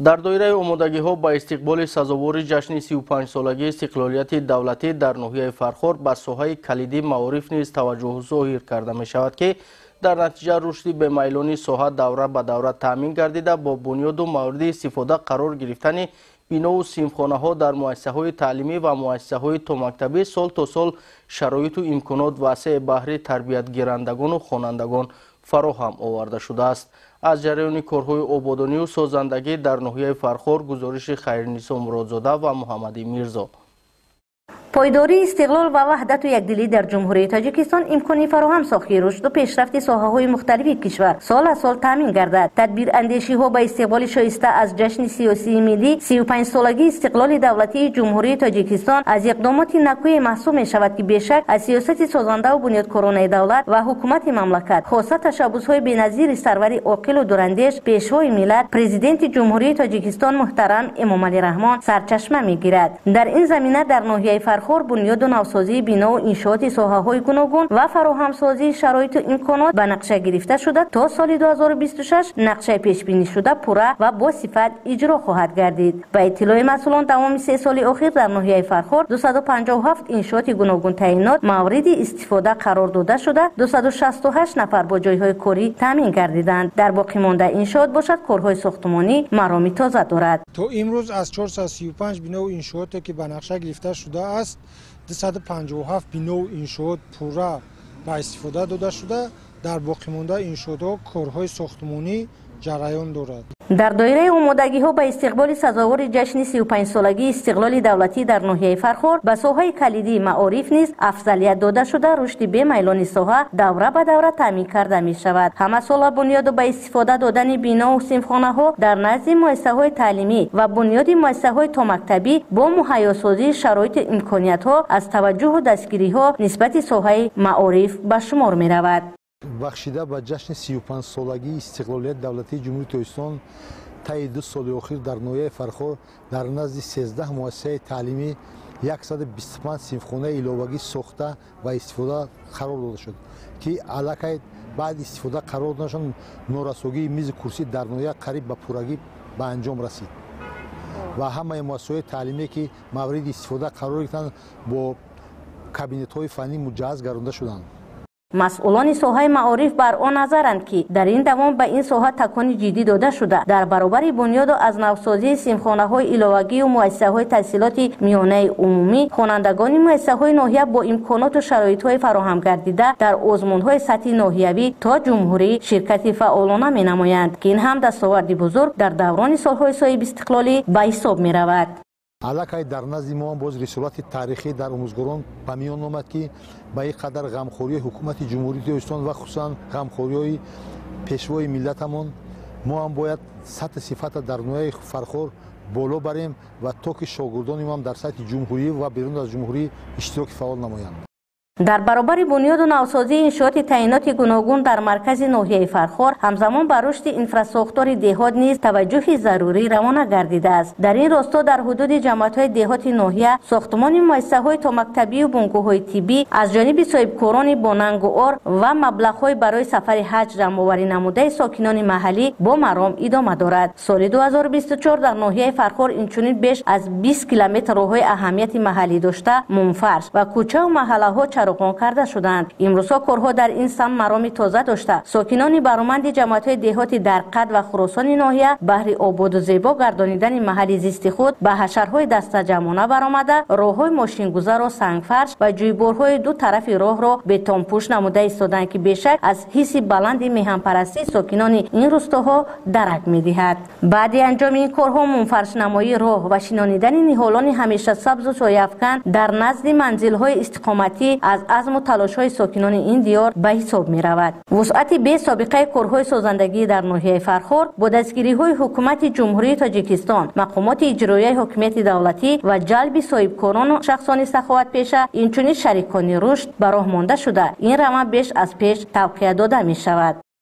در دایره آمادگی‌ها به استقبال سزاوار جشن 35 سالگی استقلالیت دولتی در ناحیه فرخار به ساحه کلیدی معارف نیز توجه ظاهر کرده می شود که در نتیجه رشد به میلانی ساحه دوره به دوره تامین گردیده با بنیاد و مورد استفاده قرار گرفتن بنا و صنفخانه‌ها در مؤسسه‌های تعلیمی و مؤسسه‌های تومکتبی سال تا سال شرایط و امکانات واسع بهره تربیت گیرندگان و خوانندگان فراهم آورده شده است. از جریان کارهای آبادانی و سازندگی در ناحیه فرخار گزارش خیرنیسا مرادزاده و محمد میرزا. پایداری، استقلال و وحدت و یکدلی در جمهوری تاجیکستان امکانی فراهم ساختی رشد و پیشرفت ساحه‌های مختلف کشور سال از سال تامین گردد. تدبیر اندیشی‌ها با استقبال شایسته از جشن سیاسی ملی 35 سالگی استقلال دولتی جمهوری تاجیکستان از اقدامات نکوی محسوب می‌شود که بیشک از سیاست سازنده و بنیادکارانه دولت و حکومت مملکت خاصه تشبث‌های بی‌نظیر سرور عاقل و دوراندیش پیشوای ملت پرزیدنت جمهوری تاجیکستان محترم امامعلی رحمان سرچشمه می‌گیرد. در این زمینه در ناحیه فرخار بنیاد و نوسازی بنا و انشاءات ساحه‌های گوناگون و فراهمسازی شرایط و امکانات به نقشه گرفته شده تا سال 2026 نقشه پیش بینی شده پوره و با صفت اجرا خواهد گردید. به اطلاع مسئولان تمام 3 سال اخیر در ناحیه فرخار 257 انشاءات گوناگون تعیینات مورد استفاده قرار داده شده 268 نفر با جایهای کاری تامین گردیدند. در باقی مانده انشاءات باشد کارهای ساختمانی مرامی تازه دارد. تا امروز از 435 بنا و انشاءاتی که به نقشه گرفته شده است 257 بنا و انشاءات پوره به استفاده داده شده. در باقی مانده انشاءات کارهای ساختمانی جریان دارد. در دایره آمادگی‌ها به استقبال سزاوار جشن 35 سالگی استقلال دولتی در ناحیه فرخار به ساحه کلیدی معارف نیز افضلیت داده شده رشد به میلانی ساحه دوره به دوره تامین کرده می شود. همه سال بنیاد به استفاده دادن بنا و صنفخانه‌ها در نزد مؤسسه‌های تعلیمی و بنیاد مؤسسه‌های تومکتبی با مهیاسازی شرایط امکانیت‌ها از توجه و دستگیری‌ها نسبت ساحه معارف به شمار می رود. بخشیده به جشن 35 سالگی استقلالیت دولتی جمهوری تاجیکستان طی 2 سال اخیر در ناحیه فرخار در نزد 13 مؤسسه تعلیمی 125 صنفخانه علاوگی ساخته و استفاده قرار داده شد که علاقه بعد استفاده قرار دادنشان نورساگی میز کرسی در ناحیه قریب به پورگی به انجام رسید و همه مؤسسه تعلیمی که مورد استفاده قرار گرفتند با کابینت‌های فنی مجهز گردانده شدند. مسئولان ساحه معارف بر آن نظرند که در این دوام به این ساحه تکانی جدی داده شده در برابر بنیاد و از نوسازی صنفخانه‌های علاوگی و مؤسسه‌های تحصیلات میانه عمومی خوانندگان مؤسسه‌های ناحیه با امکانات و شرایط‌های فراهم گردیده در آزمون‌های سطحی ناحیوی تا جمهوری شرکت فعالانه می‌نمایند که این هم دستاوردی بزرگ در دوران سال‌های صاحب استقلالی به حساب می‌رود. علاقه در نزد ما باز رسالت تاریخی در آموزگاران به میان آمد که به این قدر غمخوری حکومت جمهوری تاجیکستان و خصوصا غمخوری پیشوای ملتمان ما هم باید سطح صفت در ناحیه فرخار بالا بریم و تا که شاگردان ما هم در سطح جمهوری و بیرون از جمهوری اشتراک فعال نمایند. در برابر بنیاد و نوسازی انشاءات تعیینات گوناگون در مرکز ناحیه فرخار همزمان بر رشد انفراساختار دهات نیز توجه ضروری روانه گردیده است. در این راستا در حدود جماعت‌های دهات ناحیه ساختمان مؤسسه‌های تومکتبی و بنگوهای طبی از جانب صاحبکاران با ننگ و عار و مبلغ‌های برای سفر حج جمع‌آوری نموده ساکنان محلی با مرام ادامه دارد. سال 2024 در ناحیه فرخار اینچنین بیش از 20 کیلومتر راه‌های اهمیت محلی داشته منفرش و کوچه و محله‌ها چراغان کرده شدند. امروزها کارها در این سمت مرامی تازه داشته ساکنان برآمند جماعت‌های دهاتی در قد و خراسان ناحیه بهر آباد و زیبا گردانیدن محل زیست خود به حشرهای دسته جمعانه برآمده راه‌های ماشین‌گذر و سنگفرش و جویبارهای دو طرف راه را بتون‌پوش نموده ایستادند که بیشک از حس بلند میهن‌پرستی ساکنان این روستاها درک می‌دهد. بعد انجام این کارها منفرش نمایی راه و شنانیدن نهالان همیشه سبز و سایه‌افکن در نزد منزل‌های استقامتی از عزم و تلاش‌های ساکنان این دیار به حساب می‌رود. وسعت به سابقه کارهای سازندگی در ناحیه فرخار با دستگیری‌های حکومت جمهوری تاجیکستان، مقامات اجرایی حکومت دولتی و جلب صاحبکاران و شخصان سخاوت پیشه اینچنین شریکان رشد به راه مانده شده این روند بیش از پیش توقیع داده می‌شود.